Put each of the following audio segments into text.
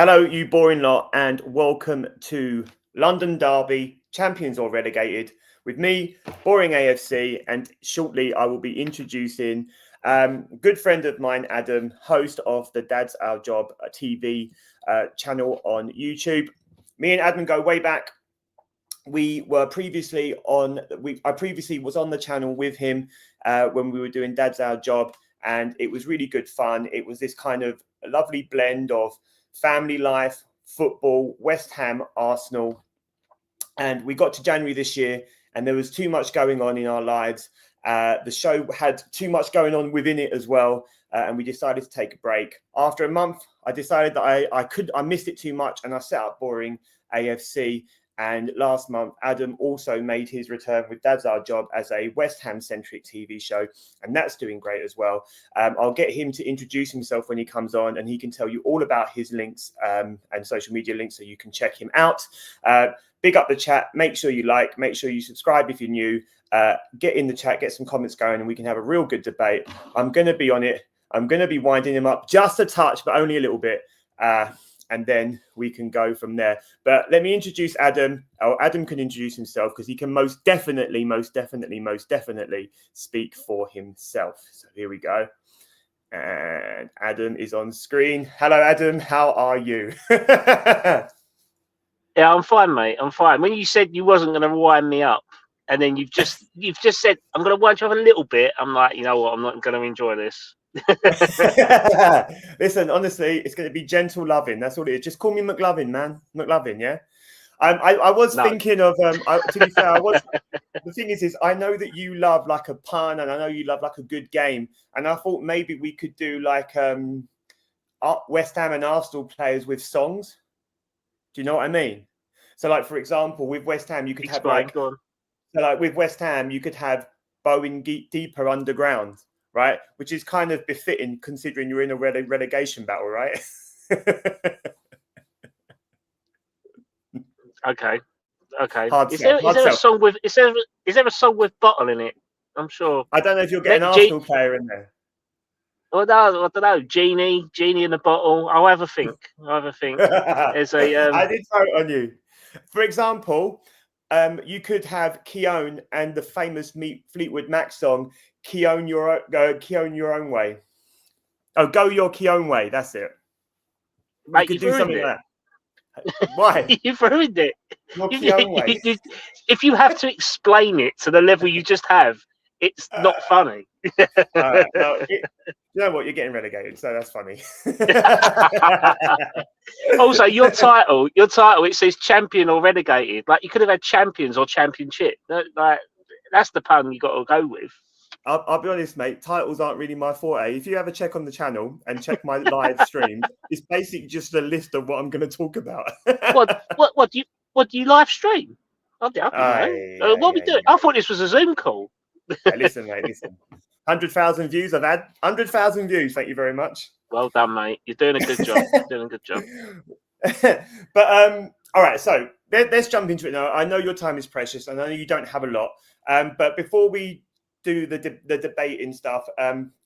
Hello, you boring lot, and welcome to London Derby, champions or relegated, with me, Boring AFC, and shortly I will be introducing good friend of mine, Adam, host of the Dad's Our Job TV channel on YouTube. Me and Adam go way back. We were previously on. I previously was on the channel with him when we were doing Dad's Our Job, and it was really good fun. It was this kind of lovely blend of family life, football, West Ham, Arsenal. And we got to January this year and there was too much going on in our lives. The show had too much going on within it as well. And we decided to take a break. After a month, I decided that I missed it too much and I set up Boring AFC. And last month, Adam also made his return with Dad's Our Job as a West Ham-centric TV show, and that's doing great as well. I'll get him to introduce himself when he comes on, and he can tell you all about his links and social media links so you can check him out. Big up the chat. Make sure you like. Make sure you subscribe if you're new. Get in the chat, get some comments going, and we can have a real good debate. I'm going to be on it. I'm going to be winding him up just a touch, but only a little bit. And then we can go from there. But let me introduce Adam. Adam can introduce himself because he can most definitely speak for himself. So here we go. And Adam is on screen. Hello, Adam. How are you? Yeah, I'm fine, mate. I'm fine. When you said you wasn't going to wind me up, and then you've just said I'm going to wind you up a little bit, I'm like, you know what? I'm not going to enjoy this. Listen, honestly, it's going to be gentle loving. That's all it is. Just call me McLovin, man. McLovin, yeah. I was thinking of to be fair, the thing is I know that you love like a pun and I know you love like a good game, and I thought maybe we could do like West Ham and Arsenal players with songs. Do you know what I mean? So like for example, with West Ham you could have with West Ham you could have Going Deeper Underground. Right, which is kind of befitting considering you're in a relegation battle, right? Okay. Is there a song with is there a song with bottle in it? I'm sure. I don't know if you'll get an Arsenal player in there. Well, no, I don't know. Genie in the bottle. I'll have a think. There's a. I did vote on you. For example, you could have Keown and the famous Fleetwood Mac song. Keown your own way. Oh, go your Keown way. That's it. Mate, you could do something like that. Why? You've ruined it. Your Keown way. If you have to explain it to the level you just have, it's not funny. You know what? You're getting relegated, so that's funny. Also, your title, it says champion or relegated. Like you could have had champions or championship. Like that's the pun you got to go with. I'll be honest, mate. Titles aren't really my forte. If you ever check on the channel and check my live streams, it's basically just a list of what I'm going to talk about. What do you live stream? What are we doing? I thought this was a Zoom call. Listen, mate. Listen. 100,000 views. I've had 100,000 views. Thank you very much. Well done, mate. You're doing a good job. But all right. So let's jump into it now. I know your time is precious. I know you don't have a lot. But before we do the debate and stuff,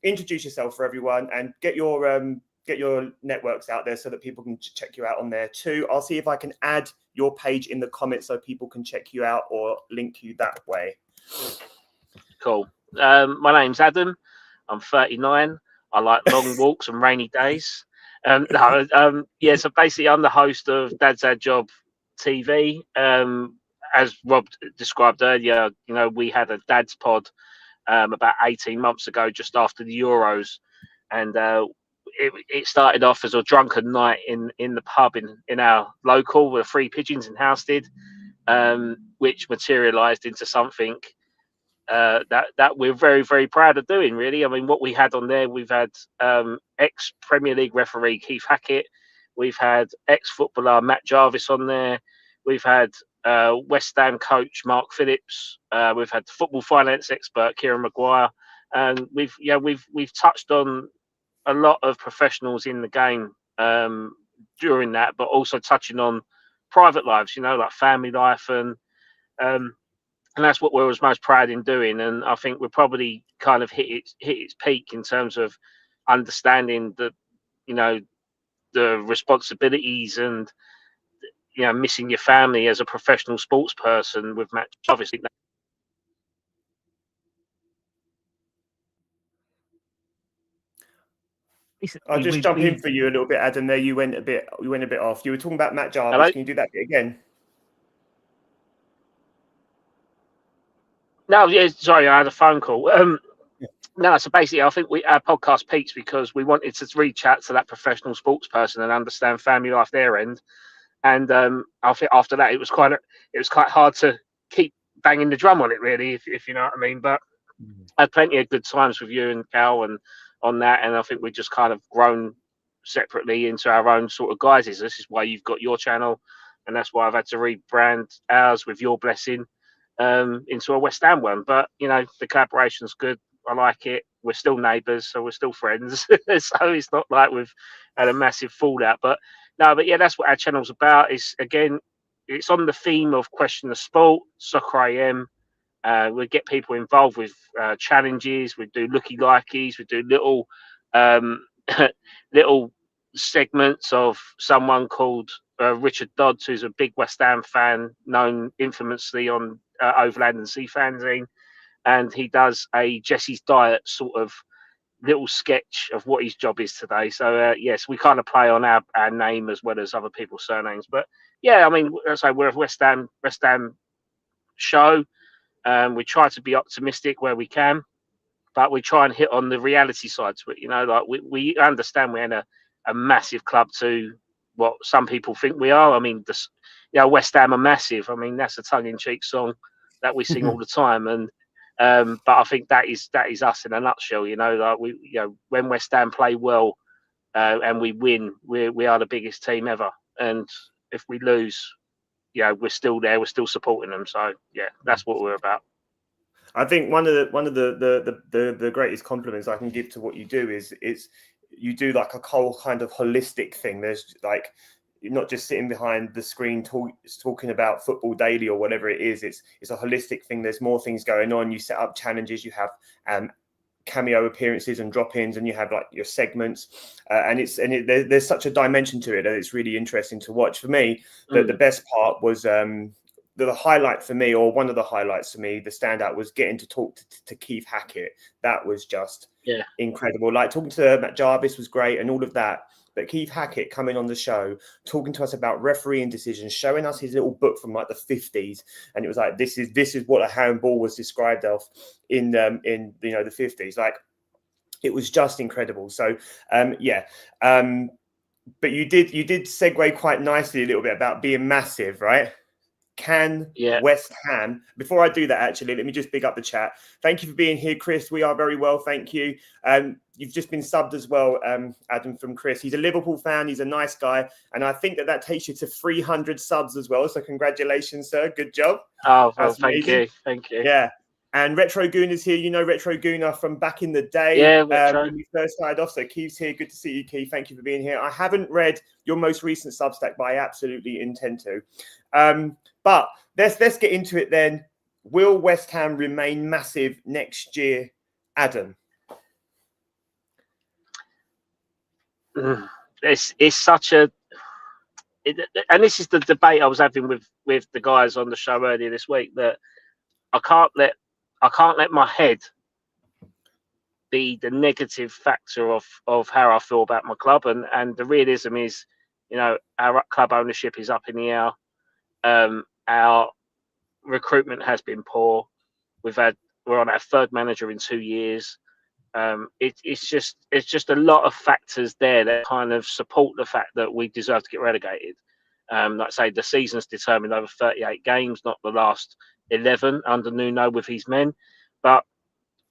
introduce yourself for everyone and get your networks out there so that people can check you out on there too. I'll see if I can add your page in the comments so people can check you out or link you that way. Cool. My name's Adam. I'm 39. I like long walks and rainy days. So basically I'm the host of Dad's Our Job TV. As Rob described earlier, we had a dad's pod about 18 months ago, just after the Euros, and it started off as a drunken night in the pub in our local with Three Pigeons in Housestead, which materialised into something that we're very, very proud of doing. Really, I mean, what we had on there, we've had ex-Premier League referee Keith Hackett, we've had ex-footballer Matt Jarvis on there, we've had West Ham coach Mark Phillips. We've had football finance expert Kieran Maguire, and we've touched on a lot of professionals in the game during that, but also touching on private lives, like family life, and that's what we was most proud in doing. And I think we're probably kind of hit its peak in terms of understanding the the responsibilities and missing your family as a professional sports person with Matt Jarvis. I'll just jump in for you a little bit, Adam. There, you went a bit off. You were talking about Matt Jarvis. Hello? Can you do that bit again? No, yeah, sorry, I had a phone call. No, so basically, I think our podcast peaks because we wanted to reach out to that professional sports person and understand family life their end. And I think after that, it was quite hard to keep banging the drum on it, really, if you know what I mean. But I had plenty of good times with you and Cal and on that, and I think we just kind of grown separately into our own sort of guises. This is why you've got your channel, and that's why I've had to rebrand ours with your blessing into a West Ham one. But the collaboration's good. I like it. We're still neighbours, so we're still friends. So it's not like we've had a massive fallout. But yeah, that's what our channel's about. It's on the theme of Question the Sport, Soccer AM. We get people involved with challenges. We do looky likeys. We do little little segments of someone called Richard Dodds, who's a big West Ham fan, known infamously on Overland and Sea Fanzine, and he does a Jesse's Diet sort of little sketch of what his job is today. So yes, we kind of play on our name as well as other people's surnames. But yeah, I mean, so we're a West Ham show. We try to be optimistic where we can, but we try and hit on the reality side to it. Like we understand we're in a massive club to what some people think we are. I mean, West Ham are massive. I mean, that's a tongue-in-cheek song that we sing all the time, and but I think that is us in a nutshell. Like when West Ham play well and we win, we are the biggest team ever, and if we lose, we're still there. We're still supporting them. So yeah, that's what we're about. I think one of the greatest compliments I can give to what you do is you do like a whole kind of holistic thing. There's like, you're not just sitting behind the screen talking about football daily or whatever it is. It's a holistic thing. There's more things going on. You set up challenges. You have cameo appearances and drop-ins, and you have like your segments, there's such a dimension to it that it's really interesting to watch. For me, the best part was the highlight for me, or one of the highlights for me, the standout was getting to talk to Keith Hackett. That was just incredible. Like talking to Matt Jarvis was great and all of that. But Keith Hackett coming on the show, talking to us about refereeing decisions, showing us his little book from like the 50s, and it was like this is what a handball was described of in the 50s. Like it was just incredible. So but you did segue quite nicely a little bit about being massive, right? Can West Ham, before I do that, actually, let me just big up the chat. Thank you for being here, Chris. We are very well, thank you. You've just been subbed as well, Adam, from Chris. He's a Liverpool fan. He's a nice guy. And I think that takes you to 300 subs as well. So congratulations, sir. Good job. Oh, well, thank you. Thank you. Yeah. And Retro Goon is here. You know Retro Gooner from back in the day. Yeah, when we first started off. So Keith's here. Good to see you, Keith. Thank you for being here. I haven't read your most recent Substack, but I absolutely intend to. But let's get into it then. Will West Ham remain massive next year, Adam? It's such a, and this is the debate I was having with the guys on the show earlier this week, that I can't let my head be the negative factor of how I feel about my club, and the realism is, our club ownership is up in the air. Our recruitment has been poor. We're on our third manager in 2 years. It's just a lot of factors there that kind of support the fact that we deserve to get relegated. Like I say, the season's determined over 38 games, not the last 11 under Nuno with his men. But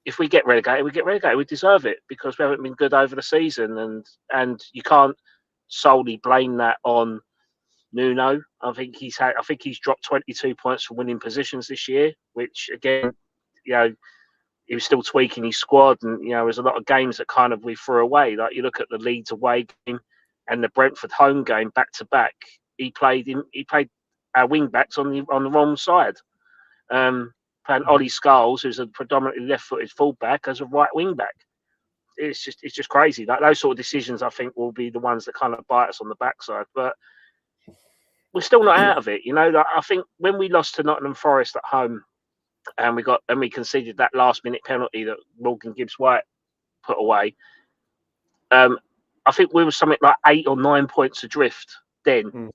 if we get relegated, we get relegated. We deserve it because we haven't been good over the season, and you can't solely blame that on Nuno. I think he's dropped 22 points from winning positions this year, which again, he was still tweaking his squad, and there's a lot of games that kind of we threw away. Like you look at the Leeds away game and the Brentford home game back to back. He played our wing backs on the wrong side. Playing Ollie Scholes, who's a predominantly left-footed fullback, as a right wing back. it's just crazy. Like those sort of decisions, I think, will be the ones that kind of bite us on the backside. But we're still not out of it. Like, I think when we lost to Nottingham Forest at home, and we conceded that last minute penalty that Morgan Gibbs White put away. I think we were something like 8 or 9 points adrift then,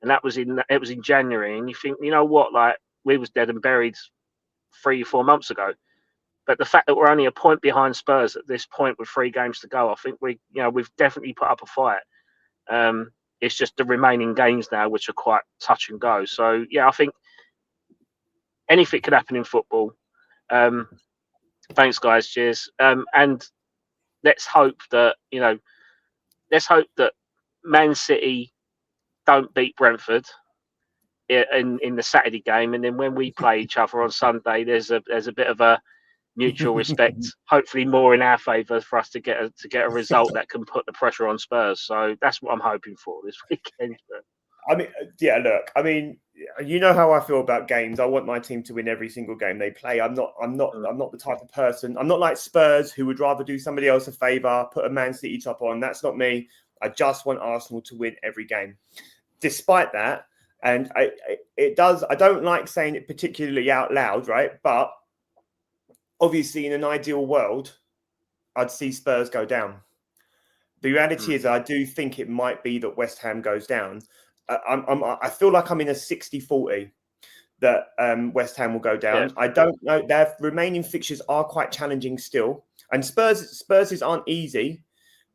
and it was in January. And you think, you know what, like we was dead and buried 3 or 4 months ago. But the fact that we're only a point behind Spurs at this point with 3 games to go, I think we've definitely put up a fight. It's just the remaining games now which are quite touch and go. So yeah, I think anything could happen in football. Thanks, guys. Cheers. And let's hope that Man City don't beat Brentford in the Saturday game, and then when we play each other on Sunday, there's a bit of a mutual respect, hopefully more in our favour for us to get a result that can put the pressure on Spurs. So that's what I'm hoping for this weekend. I mean, yeah, look, I mean, you know how I feel about games. I want my team to win every single game they play. I'm not the type of person. I'm not like Spurs who would rather do somebody else a favour, put a Man City top on. That's not me. I just want Arsenal to win every game. Despite that, and I don't like saying it particularly out loud, right? But obviously, in an ideal world, I'd see Spurs go down. The reality is, I do think it might be that West Ham goes down. I feel like I'm in a 60-40 that West Ham will go down. Yeah. I don't know. Their remaining fixtures are quite challenging still. And Spurs aren't easy,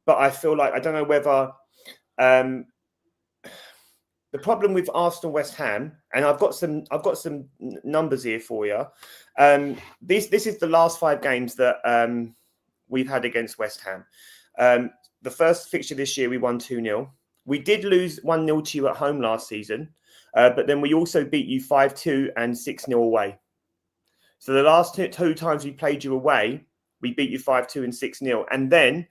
but I feel like, I don't know whether the problem with Arsenal, West Ham, and I've got some numbers here for you. This is the last 5 games that we've had against West Ham. The first fixture this year, we won 2-0. We did lose 1-0 to you at home last season, but then we also beat you 5-2 and 6-0 away. So the last two times we played you away, we beat you 5-2 and 6-0. And then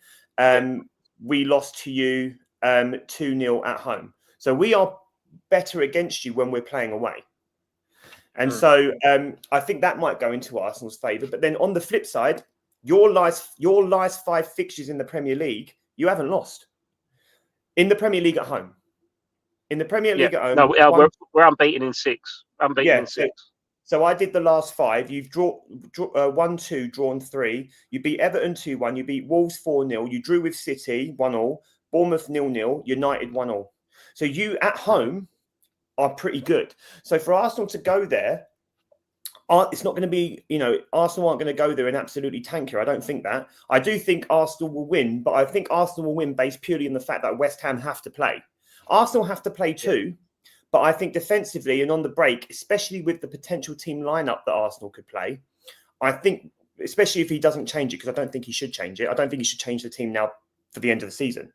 we lost to you 2-0 at home. So we are better against you when we're playing away. And so I think that might go into Arsenal's favour. But then on the flip side, your last 5 fixtures in the Premier League, you haven't lost. In the Premier League at home. In the Premier League at home. No, we're unbeaten in 6. In 6. So I did the last 5. You've 1-2, drawn 3. You beat Everton 2-1. You beat Wolves 4-0. You drew with City 1-1. Bournemouth 0-0. United 1-1. So you at home are pretty good. So for Arsenal to go there, it's not going to be, Arsenal aren't going to go there and absolutely tank here. I don't think that. I do think Arsenal will win, but I think Arsenal will win based purely on the fact that West Ham have to play. Arsenal have to play too, but I think defensively and on the break, especially with the potential team lineup that Arsenal could play, I think, especially if he doesn't change it, because I don't think he should change it. I don't think he should change the team now for the end of the season,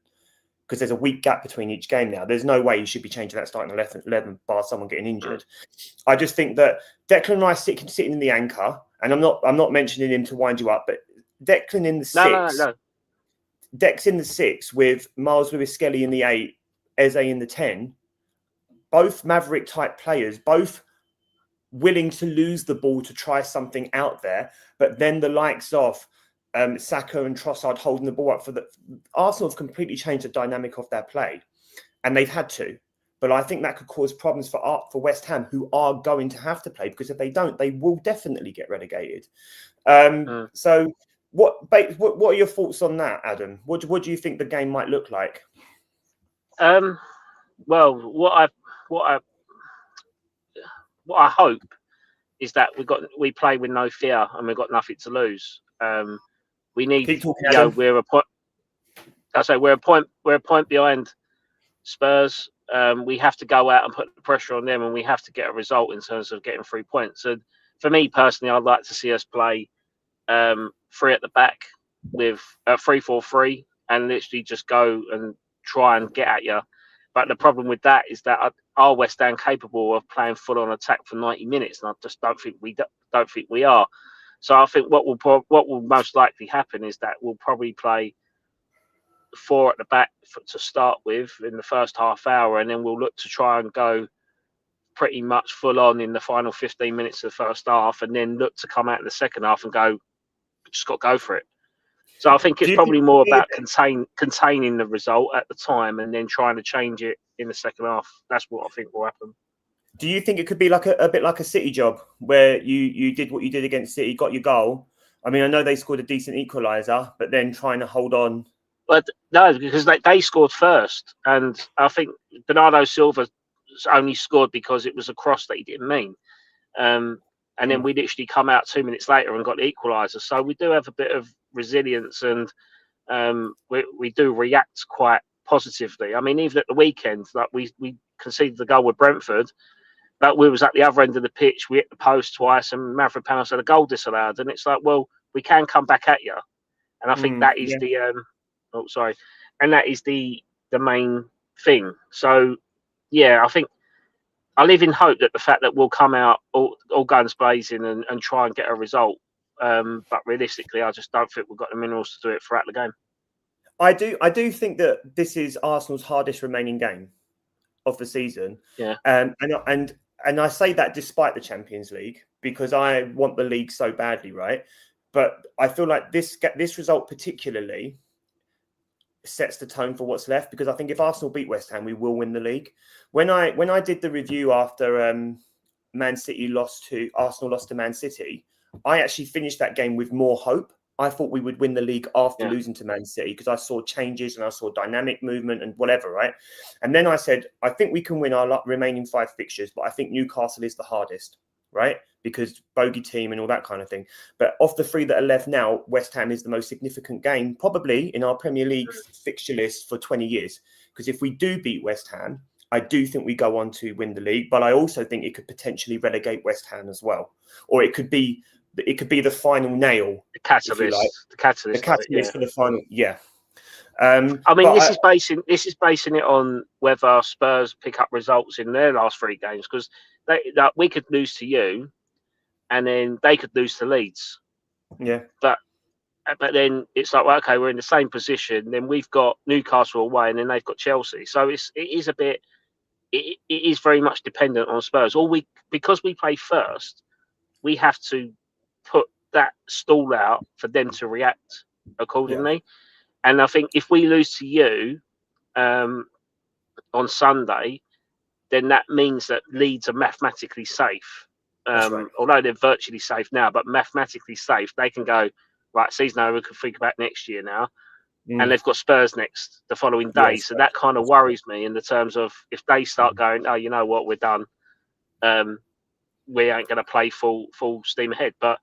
because there's a week gap between each game now. There's no way you should be changing that starting 11 bar someone getting injured. I just think that Declan Rice sitting in the anchor, and I'm not mentioning him to wind you up, but Declan in the 6. No. Dex in the 6 with Miles Lewis-Skelly in the 8, Eze in the 10. Both Maverick-type players, both willing to lose the ball to try something out there, but then the likes of Saka and Trossard holding the ball up for the Arsenal have completely changed the dynamic of their play, and they've had to. But I think that could cause problems for West Ham, who are going to have to play, because if they don't, they will definitely get relegated. So, what are your thoughts on that, Adam? What do you think the game might look like? Well, what I hope is that we play with no fear and we've got nothing to lose. We need, we're a point behind Spurs. We have to go out and put the pressure on them, and we have to get a result in terms of getting 3 points. And for me personally, I'd like to see us play 3 at the back with 3-4-3 and literally just go and try and get at you. But the problem with that is that are West Ham capable of playing full on attack for 90 minutes? And I just don't think we are. So I think what will most likely happen is that we'll probably play 4 at the back to start with in the first half hour, and then we'll look to try and go pretty much full on in the final 15 minutes of the first half, and then look to come out in the second half and go, just got to go for it. So I think Do it's you think probably it could more be about containing the result at the time and then trying to change it in the second half. That's what I think will happen. Do you think it could be like a bit like a City job where you did what you did against City, got your goal? I mean, I know they scored a decent equaliser, but then trying to hold on. But no, because they scored first, and I think Bernardo Silva only scored because it was a cross that he didn't mean. And then we literally come out 2 minutes later and got the equaliser. So we do have a bit of resilience, and we do react quite positively. I mean, even at the weekend, like we conceded the goal with Brentford, but we was at the other end of the pitch. We hit the post twice, and Manfred Panos had a goal disallowed. And it's like, well, we can come back at you. And I think that is the and that is the main thing. So yeah, I think I live in hope that the fact that we'll come out all guns blazing and try and get a result. But realistically, I just don't think we've got the minerals to do it throughout the game. I do think that this is Arsenal's hardest remaining game of the season. Yeah. And I say that despite the Champions League, because I want the league so badly, right? But I feel like this result particularly sets the tone for what's left, because I think if Arsenal beat West Ham, we will win the league. When I did the review after Arsenal lost to Man City, I actually finished that game with more hope. I thought we would win the league after losing to Man City, because I saw changes and I saw dynamic movement and whatever, right? And then I said, I think we can win our remaining 5 fixtures, but I think Newcastle is the hardest, right? Because bogey team and all that kind of thing. But of the 3 that are left now, West Ham is the most significant game, probably in our Premier League fixture list for 20 years. Because if we do beat West Ham, I do think we go on to win the league, but I also think it could potentially relegate West Ham as well. Or it could be the final nail, the catalyst, if you like. the catalyst For the final. Yeah. I mean, this is basing it on whether Spurs pick up results in their last 3 games, because we could lose to you, and then they could lose to Leeds. Yeah. But then it's like, well, okay, we're in the same position. Then we've got Newcastle away, and then they've got Chelsea. So it is a bit. It is very much dependent on Spurs. Because we play first, we have to put that stall out for them to react accordingly. Yeah. And I think if we lose to you on Sunday, then that means that Leeds are mathematically safe. Right. Although they're virtually safe now, but mathematically safe, they can go, right, season over, we can think about next year now. And they've got Spurs next the following day. Yes, so that kind of worries me in the terms of if they start going, oh, you know what, we're done. We ain't going to play full steam ahead. But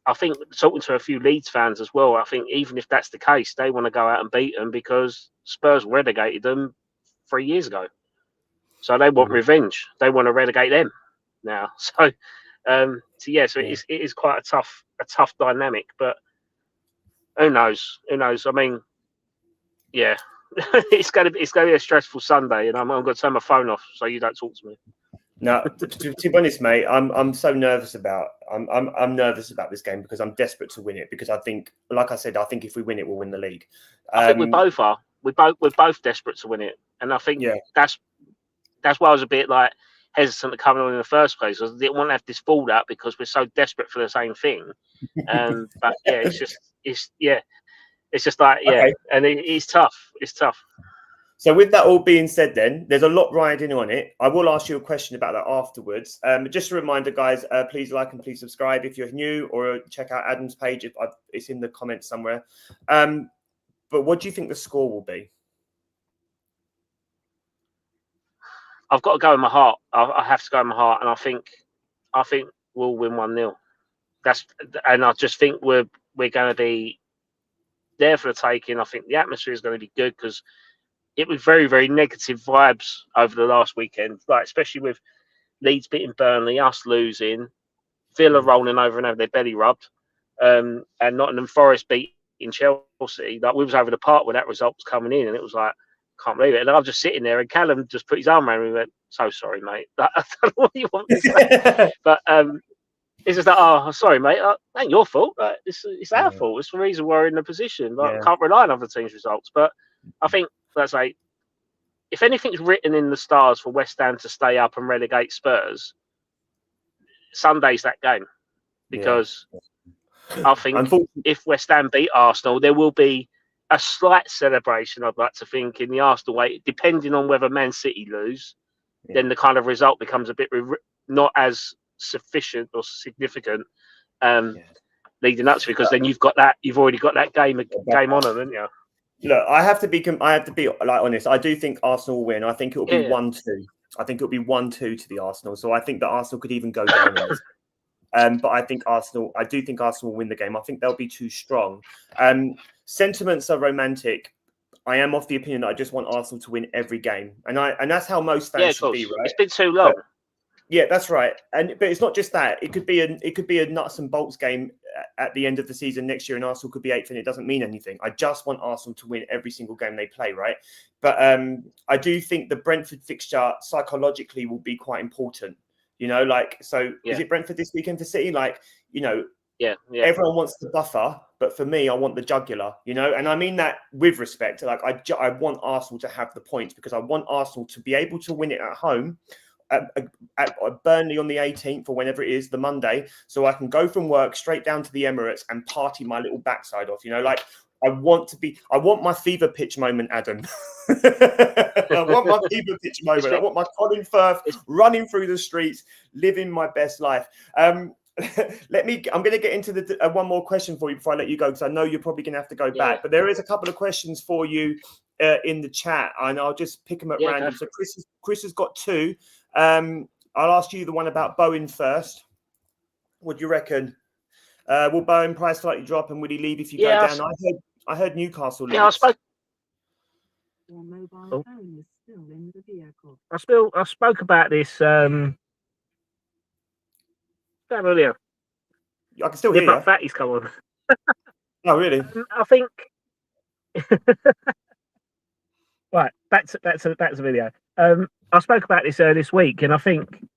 I think talking to a few Leeds fans as well, I think even if that's the case, they want to go out and beat them because Spurs relegated them 3 years ago. So they want revenge. They want to relegate them now. So it is quite a tough dynamic. But who knows? Who knows? I mean, yeah, it's going to be a stressful Sunday, and I'm going to turn my phone off so you don't talk to me. No, to be honest, mate, I'm so nervous about I'm nervous about this game because I'm desperate to win it, because I think, like I said, I think if we win it, we'll win the league. I think we both are. We're both desperate to win it, and I think that's why I was a bit like hesitant to come on in the first place. I didn't want to have this fallout because we're so desperate for the same thing. But yeah, it's just like okay. And it's tough. It's tough. So with that all being said, then there's a lot riding on it. I will ask you a question about that afterwards. Just a reminder, guys, please like and please subscribe if you're new, or check out Adam's page. It's in the comments somewhere. But what do you think the score will be? I've got to go in my heart. I have to go in my heart, and I think we'll win 1-0. And I just think we're going to be there for the taking. I think the atmosphere is going to be good because it was very, very negative vibes over the last weekend, like especially with Leeds beating Burnley, us losing, Villa rolling over and having their belly rubbed, and Nottingham Forest beating Chelsea. Like we was over the park when that result was coming in, and it was like, can't believe it. And I'm just sitting there, and Callum just put his arm around me and went, "So sorry, mate. I don't know what you want me to say." But it's just like, "Oh, sorry, mate. It ain't your fault. Like, it's our fault. It's the reason we're in the position. Like, can't rely on other teams' results." But I think, let's say, if anything's written in the stars for West Ham to stay up and relegate Spurs, Sunday's that game, because I think if West Ham beat Arsenal, there will be a slight celebration, I'd like to think, in the Arsenal way, depending on whether Man City lose. Yeah. Then the kind of result becomes a bit not as sufficient or significant leading up to, because then you've already got that game on them, haven't you? Look, I have to be like honest. I do think Arsenal will win. I think it will be 1-2. I think it'll be 1-2 to the Arsenal. So I think that Arsenal could even go down in this. But I do think Arsenal will win the game. I think they'll be too strong. Sentiments are romantic. I am of the opinion that I just want Arsenal to win every game, and that's how most fans should be, right? It's been too long. Yeah, that's right. But it's not just that. It could be a nuts and bolts game at the end of the season next year, and Arsenal could be 8th, and it doesn't mean anything. I just want Arsenal to win every single game they play, right? But I do think the Brentford fixture psychologically will be quite important. Is it Brentford this weekend for City? Everyone wants the buffer, but for me, I want the jugular, and I mean that with respect. Like I want Arsenal to have the points, because I want Arsenal to be able to win it at home at Burnley on the 18th or whenever it is, the Monday, so I can go from work straight down to the Emirates and party my little backside off. I want my fever pitch moment, Adam. I want my fever pitch moment. I want my Colin Firth running through the streets, living my best life. I'm going to get into the one more question for you before I let you go, because I know you're probably going to have to go back. But there is a couple of questions for you in the chat, and I'll just pick them at random. So Chris has got 2. I'll ask you the one about Bowen first. What do you reckon? Will Bowen price slightly drop, and will he leave if you go down? I heard Newcastle. Yeah, I spoke. Your mobile phone is still in the vehicle. I spoke about this earlier. I can still hear you. Fatty's come on. Oh, really? I think. Right, back to the video. I spoke about this this week, and I think,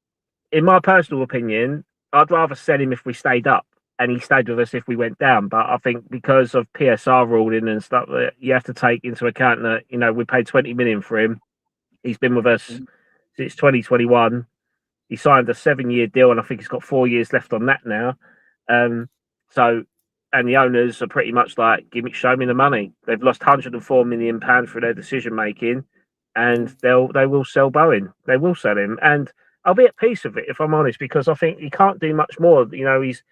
in my personal opinion, I'd rather sell him if we stayed up, and he stayed with us if we went down. But I think because of PSR ruling and stuff, you have to take into account that we paid 20 million for him. He's been with us since 2021. He signed a 7-year deal, and I think he's got 4 years left on that now. And the owners are pretty much like, show me the money. They've lost £104 million through their decision making, and they will sell Bowen. They will sell him, and I'll be at peace with it, if I'm honest, because I think he can't do much more. He's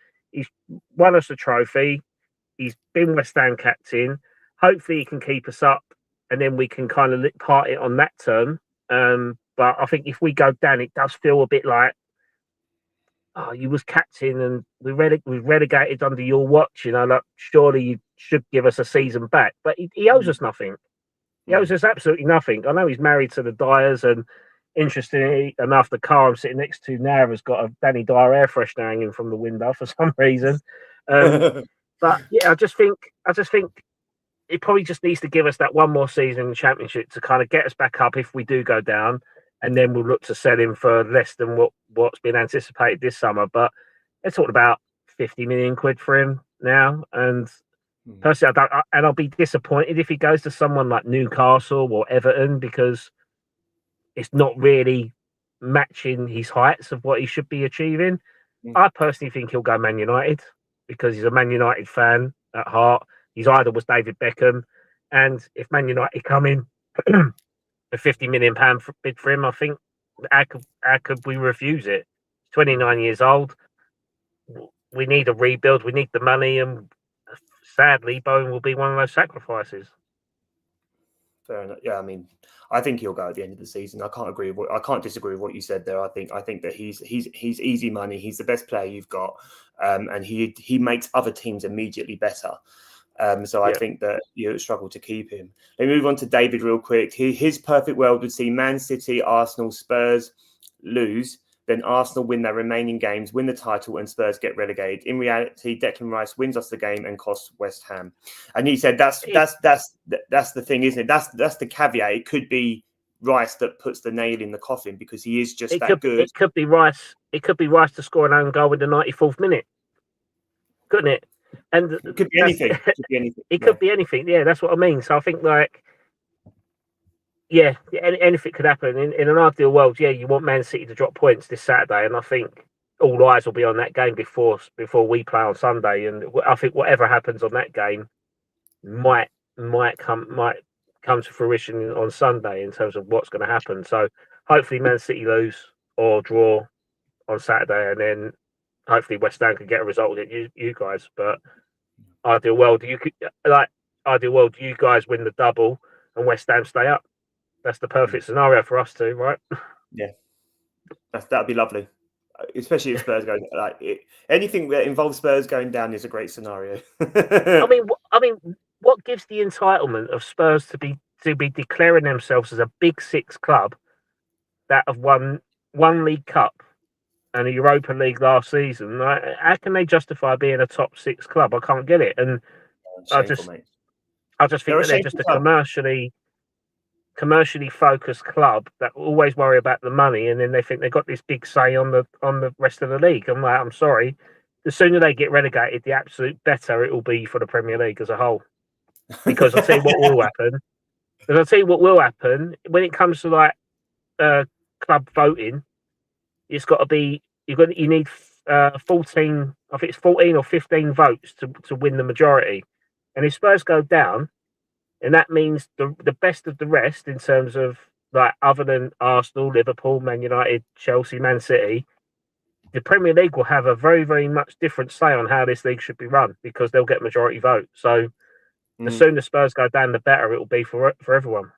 won us a trophy. He's been West Ham captain. Hopefully, he can keep us up, and then we can kind of part it on that term. But I think if we go down, it does feel a bit like, you was captain and we relegated under your watch. Surely you should give us a season back. But he owes us nothing. He owes us absolutely nothing. I know he's married to the Dyers, and interestingly enough, the car I'm sitting next to now has got a Danny Dyer air freshener hanging from the window for some reason. But yeah, I just think it probably just needs to give us that one more season in the Championship to kind of get us back up if we do go down, and then we'll look to sell him for less than what's been anticipated this summer. But they're talking about 50 million quid for him now, and personally, I'll be disappointed if he goes to someone like Newcastle or Everton, because it's not really matching his heights of what he should be achieving. I personally think he'll go Man United, because he's a Man United fan at heart. His idol was David Beckham, and if Man United come in a £50 million bid for him, I think how could we refuse it? He's 29 years old. We need a rebuild. We need the money, and sadly, Bowen will be one of those sacrifices. Fair enough. Yeah, I mean, I think he'll go at the end of the season. I can't disagree with what you said there. I think that he's easy money. He's the best player you've got, and he makes other teams immediately better. So I think that you struggle to keep him. Let me move on to David real quick. His perfect world would see Man City, Arsenal, Spurs lose, then Arsenal win their remaining games, win the title, and Spurs get relegated. In reality, Declan Rice wins us the game and costs West Ham. And he said that's the thing, isn't it? That's the caveat. It could be Rice that puts the nail in the coffin, because he is just good. It could be Rice. It could be Rice to score an own goal in the 94th minute, couldn't it? And it could be anything. It could be anything. Yeah, that's what I mean. So I think, anything could happen. In an ideal world, you want Man City to drop points this Saturday, and I think all eyes will be on that game before we play on Sunday, and I think whatever happens on that game might come to fruition on Sunday in terms of what's going to happen. So hopefully Man City lose or draw on Saturday, and then hopefully West Ham can get a result against you guys. But ideal world, do you guys win the double and West Ham stay up? That's the perfect scenario for us too, right? Yeah, that'd be lovely. Especially if Spurs go anything that involves Spurs going down is a great scenario. I mean, what gives the entitlement of Spurs to be declaring themselves as a Big Six club that have won one League Cup and a Europa League last season? Like, how can they justify being a top six club? I can't get it. And Shameful, mate. I just think that they're just a commercially focused club that always worry about the money, and then they think they've got this big say on the rest of the league. I'm like, I'm sorry. The sooner they get relegated, the absolute better it will be for the Premier League as a whole. Because I'll tell you what will happen. Because I'll tell you what will happen when it comes to like club voting. It's got to be you need 14. I think it's 14 or 15 votes to win the majority. And if Spurs go down, and that means the best of the rest in terms of like other than Arsenal, Liverpool, Man United, Chelsea, Man City, the Premier League will have a very, very much different say on how this league should be run because they'll get majority vote. So the sooner Spurs go down, the better it will be for everyone.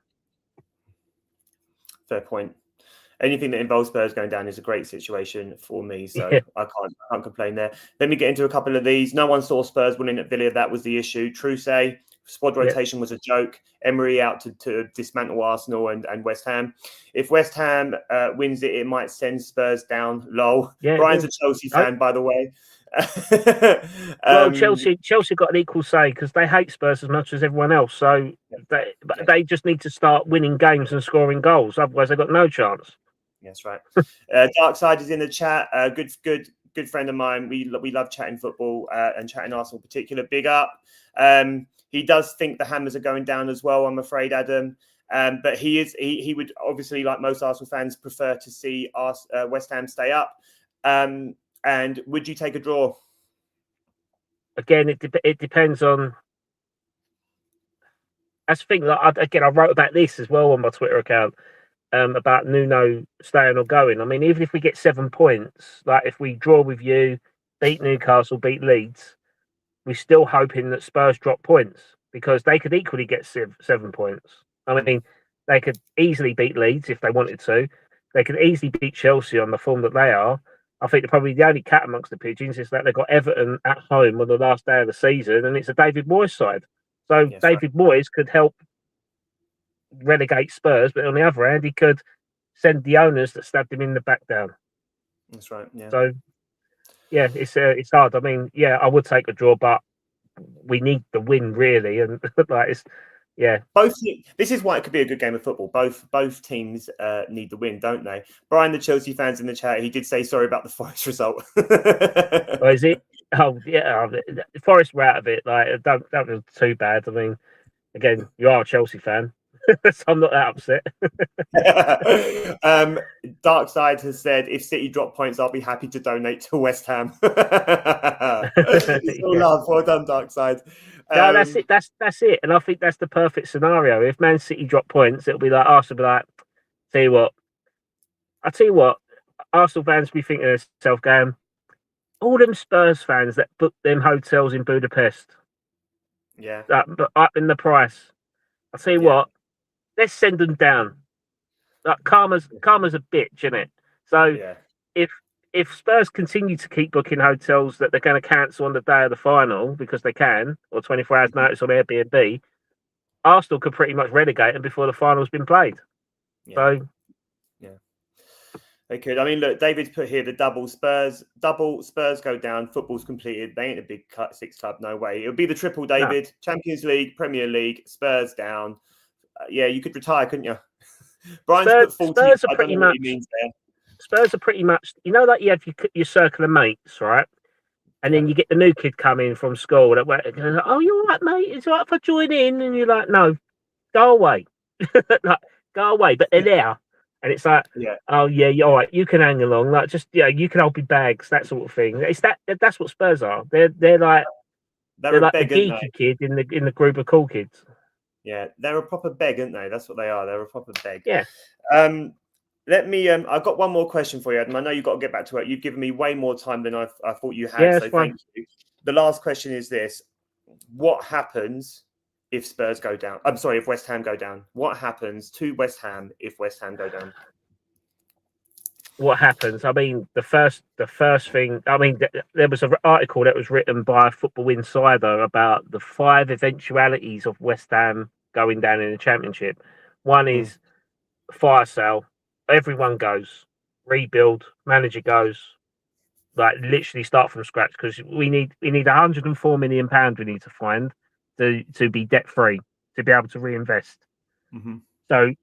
Fair point. Anything that involves Spurs going down is a great situation for me, so I can't complain there. Let me get into a couple of these. No one saw Spurs winning at Villa. That was the issue. Truce, squad rotation was a joke. Emery out to dismantle Arsenal and West Ham. If West Ham wins it, it might send Spurs down. Lol. Yeah, Brian's a Chelsea fan, by the way. Well, Chelsea got an equal say because they hate Spurs as much as everyone else. So they just need to start winning games and scoring goals. Otherwise, they've got no chance. That's right. Dark Side is in the chat. Good friend of mine. We love chatting football and chatting Arsenal in particular. Big up. He does think the Hammers are going down as well, I'm afraid, Adam. But he would obviously, like most Arsenal fans, prefer to see West Ham stay up. And would you take a draw? Again, it depends on. That's the thing. I wrote about this as well on my Twitter account. About Nuno staying or going. I mean, even if we get 7 points, like if we draw with you, beat Newcastle, beat Leeds, we're still hoping that Spurs drop points because they could equally get 7 points. I mean, they could easily beat Leeds if they wanted to. They could easily beat Chelsea on the form that they are. I think they're probably the only cat amongst the pigeons is that they've got Everton at home on the last day of the season, and it's a David Moyes side. So David Moyes could help relegate Spurs, but on the other hand, he could send the owners that stabbed him in the back down. That's right. Yeah. So, yeah, it's hard. I mean, yeah, I would take a draw, but we need the win really, and like it's both. This is why it could be a good game of football. Both teams need the win, don't they? Brian, the Chelsea fans in the chat, he did say sorry about the Forest result. Oh, is it? Oh, yeah. Forest were out of it. Like, don't feel too bad. I mean, again, you are a Chelsea fan. So I'm not that upset. Dark Side has said, if City drop points, I'll be happy to donate to West Ham. Love. Well done, Dark Side. No, that's it. That's it. And I think that's the perfect scenario. If Man City drop points, it'll be like Arsenal be like, tell you what, Arsenal fans will be thinking to themselves going, all them Spurs fans that booked them hotels in Budapest. Yeah. Up in the price. I'll tell you what, let's send them down. Like karma's a bitch, isn't it? So if Spurs continue to keep booking hotels that they're going to cancel on the day of the final because they can, or 24 hours notice on Airbnb, Arsenal could pretty much relegate them before the final's been played. Yeah. So they could. I mean, look, David's put here the double Spurs go down, football's completed. They ain't a big six club, no way. It would be the triple, David. No. Champions League, Premier League, Spurs down. You could retire, couldn't you? Brian's put 40. Spurs are pretty much. Spurs are pretty much. You know, like you have your circle of mates, right? And then you get the new kid coming from school. That goes, oh, you all right, mate? It's all right if I join in. And you're like, no, go away, go away. But they're there. And it's like, Yeah. oh yeah, all right, you can hang along, like just you can hold me bags, that sort of thing. That's what Spurs are. They're like They're they're a like the beg, aren't they? geeky kid in the group of cool kids. Yeah, they're a proper beg, aren't they? That's what they are. They're a proper beg. Yeah. Let me. I've got one more question for you, Adam. I know you've got to get back to work. You've given me way more time than I thought you had. Yeah, So that's fine. thank you. The last question is this: what happens if Spurs go down? I'm sorry, if West Ham go down. What happens to West Ham if West Ham go down? What happens? I mean, the first thing. I mean, there was an article that was written by Football Insider about the 5 eventualities of West Ham going down in the Championship. One is fire sale. Everyone goes. Rebuild. Manager goes. Like literally start from scratch because we need 104 million pounds. We need to find to be debt free to be able to reinvest. Mm-hmm. So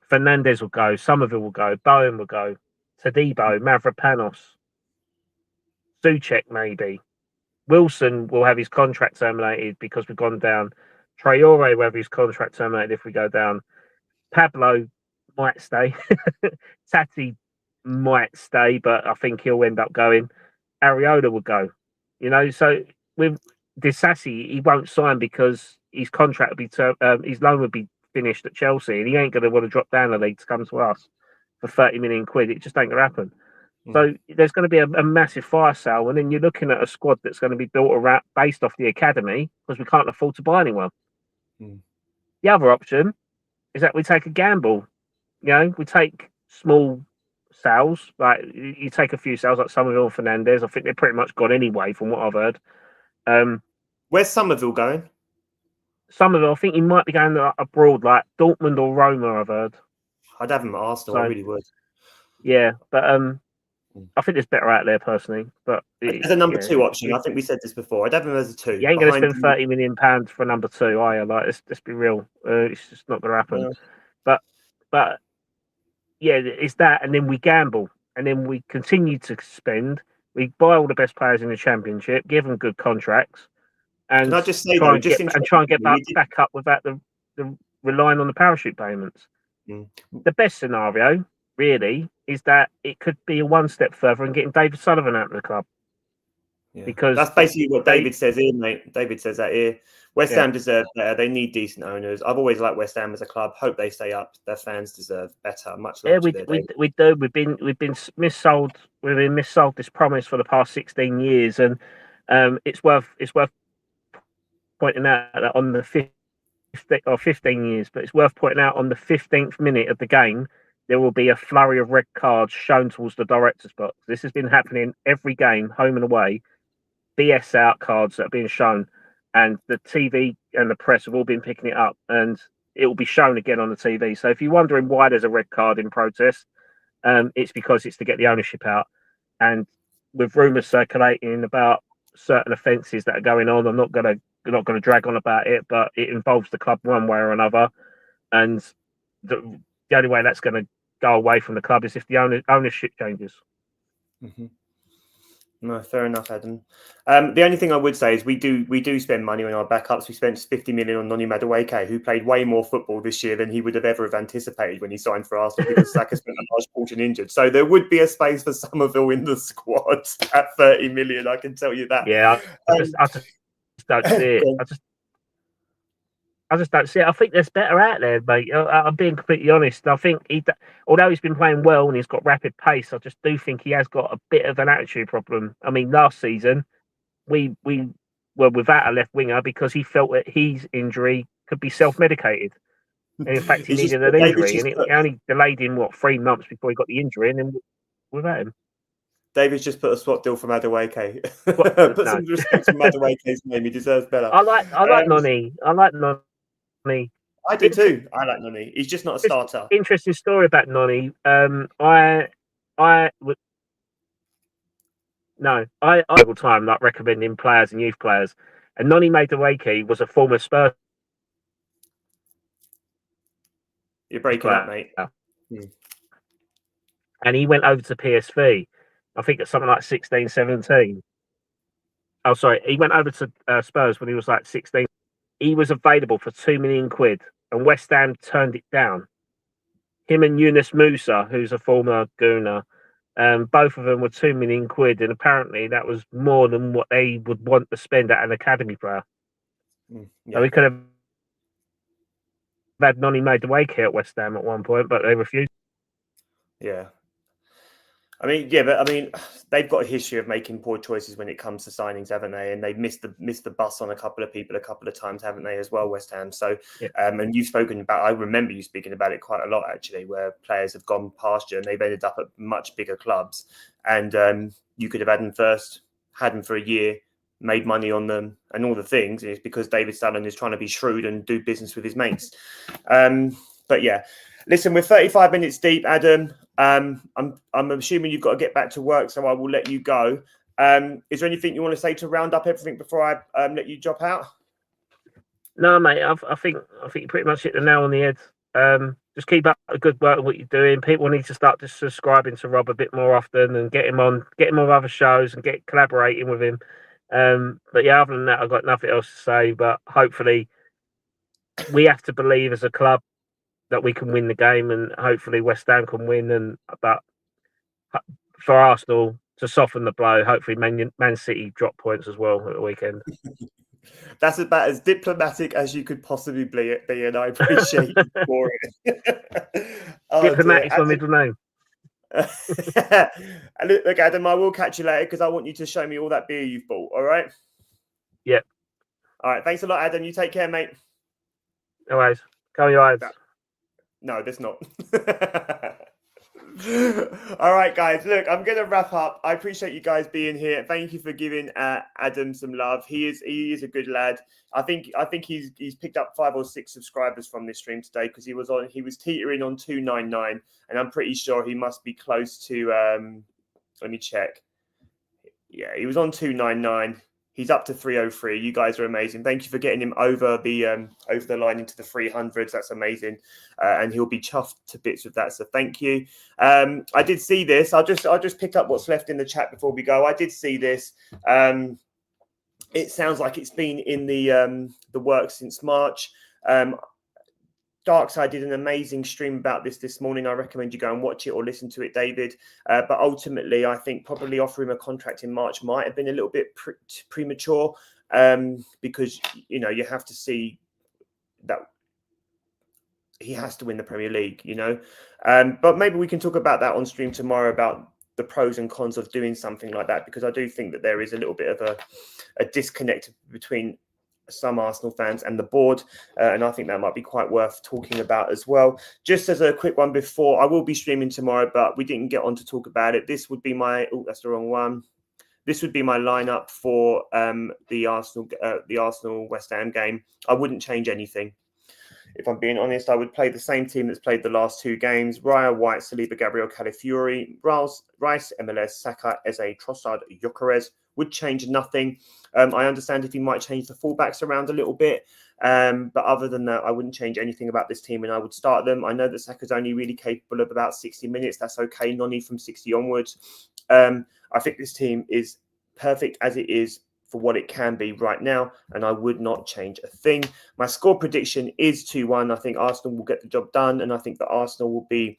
Fernandez will go. Somerville will go. Bowen will go. Tadibo, Mavropanos, Suchek maybe. Wilson will have his contract terminated because we've gone down. Traore will have his contract terminated if we go down. Pablo might stay. Tati might stay, but I think he'll end up going. Ariola will go. So with Disassi, he won't sign because his contract would be his loan would be finished at Chelsea, and he ain't going to want to drop down the league to come to us for 30 million quid. It just ain't going to happen. So there's going to be a massive fire sale, and then you're looking at a squad that's going to be built around based off the academy because we can't afford to buy anyone. The other option is that we take a gamble. We take small sales, like you take a few sales like Somerville and Fernandez. I think they're pretty much gone anyway, from what I've heard. Where's Somerville going? Somerville, I think he might be going abroad, like Dortmund or Roma. I've heard. I'd have him at Arsenal. I really would. Yeah, but I think there's better out there personally. But there's a number 2 option. I think we said this before. I'd have him as a 2. You ain't going to spend 30 million pounds for a number 2, are you? Like, let's be real. It's just not going to happen. Yeah. But yeah, it's that, and then we gamble, and then we continue to spend. We buy all the best players in the Championship, give them good contracts, and can I just say try and get back up without the relying on the parachute payments. The best scenario, really, is that it could be a one step further and getting David Sullivan out of the club. Yeah. Because that's basically what David says here, mate. David says that here. West Ham deserve better. They need decent owners. I've always liked West Ham as a club. Hope they stay up. Their fans deserve better. Much love. We do. We've been missold. We've been missold this promise for the past 16 years, and it's worth pointing out that on the 15 years, but it's worth pointing out on the 15th minute of the game, there will be a flurry of red cards shown towards the director's box. This has been happening every game, home and away. BS out cards that are being shown, and the TV and the press have all been picking it up, and it will be shown again on the TV. So if you're wondering why there's a red card in protest, it's because it's to get the ownership out. And with rumours circulating about certain offences that are going on, I'm not going to drag on about it, but it involves the club one way or another. And the only way that's going to go away from the club is if the ownership changes. No, fair enough, Adam. The only thing I would say is we do spend money on our backups. We spent 50 million on Noni Madueke, who played way more football this year than he would have ever have anticipated when he signed for Arsenal because Saka spent a large fortune injured. So there would be a space for Somerville in the squad at 30 million. I can tell you that. Yeah, I just don't see it. I just don't see it. I think there's better out there, mate. I'm being completely honest. I think although he's been playing well and he's got rapid pace, I just do think he has got a bit of an attitude problem. I mean, last season we were without a left winger because he felt that his injury could be self-medicated. And in fact, he needed an injury, and it only delayed him 3 months before he got the injury, and then without him. David's just put a swap deal for Madueke. Put some respect on Madueke's name. He deserves better. I like Noni. I like Noni. I do too. I like Noni. He's just not a starter. Interesting story about Noni. I would. No, I all the time like recommending players and youth players, and Noni Madueke was a former Spurs. You're breaking up, mate. And he went over to PSV. I think it's something like 16, 17. Oh, sorry. He went over to Spurs when he was like 16. He was available for 2 million quid, and West Ham turned it down. him and Yunus Musa, who's a former Gooner. Both of them were £2 million, and apparently that was more than what they would want to spend at an academy player. Yeah. So we could have had Nonny made the wake here at West Ham at one point, but they refused. Yeah. I mean, yeah, but I mean, they've got a history of making poor choices when it comes to signings, haven't they? And they've missed the bus on a couple of people a couple of times, haven't they, as well, West Ham? So, Yeah. And you've spoken about, I remember you speaking about it quite a lot, actually, where players have gone past you and they've ended up at much bigger clubs. And you could have had them for a year, made money on them and all the things. And it's because David Stalin is trying to be shrewd and do business with his mates. But yeah. Listen, we're 35 minutes deep, Adam. I'm assuming you've got to get back to work, so I will let you go. Is there anything you want to say to round up everything before I let you drop out? No, mate. I think you pretty much hit the nail on the head. Just keep up the good work of what you're doing. People need to start just subscribing to Rob a bit more often and get him on other shows and get collaborating with him. But yeah, other than that, I've got nothing else to say. But hopefully, we have to believe as a club that we can win the game, and hopefully West Ham can win. But for Arsenal to soften the blow, hopefully Man City drop points as well at the weekend. That's about as diplomatic as you could possibly be, and I appreciate you for it. Diplomatic's my middle name. Look, Adam, I will catch you later because I want you to show me all that beer you've bought. All right? Yeah. All right. Thanks a lot, Adam. You take care, mate. No worries. Cover your eyes. No, there's not. All right, guys. Look, I'm going to wrap up. I appreciate you guys being here. Thank you for giving Adam some love. He is a good lad. I think he's picked up 5 or 6 subscribers from this stream today because he was teetering on 299, and I'm pretty sure he must be close to. Let me check. Yeah, he was on 299. He's up to 303. You guys are amazing. Thank you for getting him over the line into the 300s. That's amazing, and he'll be chuffed to bits with that. So thank you. I did see this. I'll just pick up what's left in the chat before we go. I did see this. It sounds like it's been in the works since March. Darkside did an amazing stream about this morning. I recommend you go and watch it or listen to it, David. But ultimately, I think probably offering him a contract in March might have been a little bit premature because, you know, you have to see that he has to win the Premier League, you know. But maybe we can talk about that on stream tomorrow about the pros and cons of doing something like that, because I do think that there is a little bit of a disconnect between some Arsenal fans and the board, and I think that might be quite worth talking about as well. Just as a quick one before, I will be streaming tomorrow, but we didn't get on to talk about it. This would be my that's the wrong one. This would be my lineup for the Arsenal West Ham game. I wouldn't change anything. If I'm being honest, I would play the same team that's played the last 2 games. Raya, White, Saliba, Gabriel, Calafiori, Rice, MLS, Saka, Eze, Trossard, Gyökeres. Would change nothing. I understand if he might change the fullbacks around a little bit. But other than that, I wouldn't change anything about this team, and I would start them. I know that Saka's only really capable of about 60 minutes. That's okay. Nonny from 60 onwards. I think this team is perfect as it is for what it can be right now, and I would not change a thing. My score prediction is 2-1. I think Arsenal will get the job done, and I think that Arsenal will be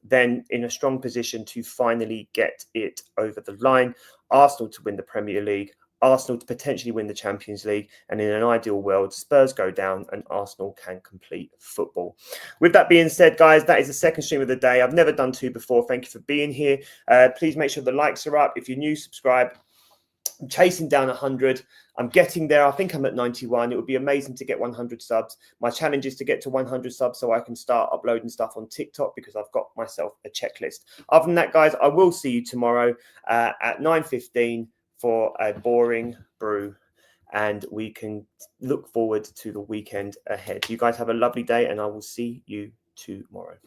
then in a strong position to finally get it over the line. Arsenal to win the Premier League, Arsenal to potentially win the Champions League, and in an ideal world, Spurs go down and Arsenal can complete football. With that being said, guys, that is the second stream of the day. I've never done 2 before. Thank you for being here. Please make sure the likes are up. If you're new, subscribe. I'm chasing down 100. I'm getting there. I think I'm at 91. It would be amazing to get 100 subs. My challenge is to get to 100 subs so I can start uploading stuff on TikTok, because I've got myself a checklist. Other than that, guys, I will see you tomorrow at 9:15 for a boring brew, and we can look forward to the weekend ahead. You guys have a lovely day, and I will see you tomorrow.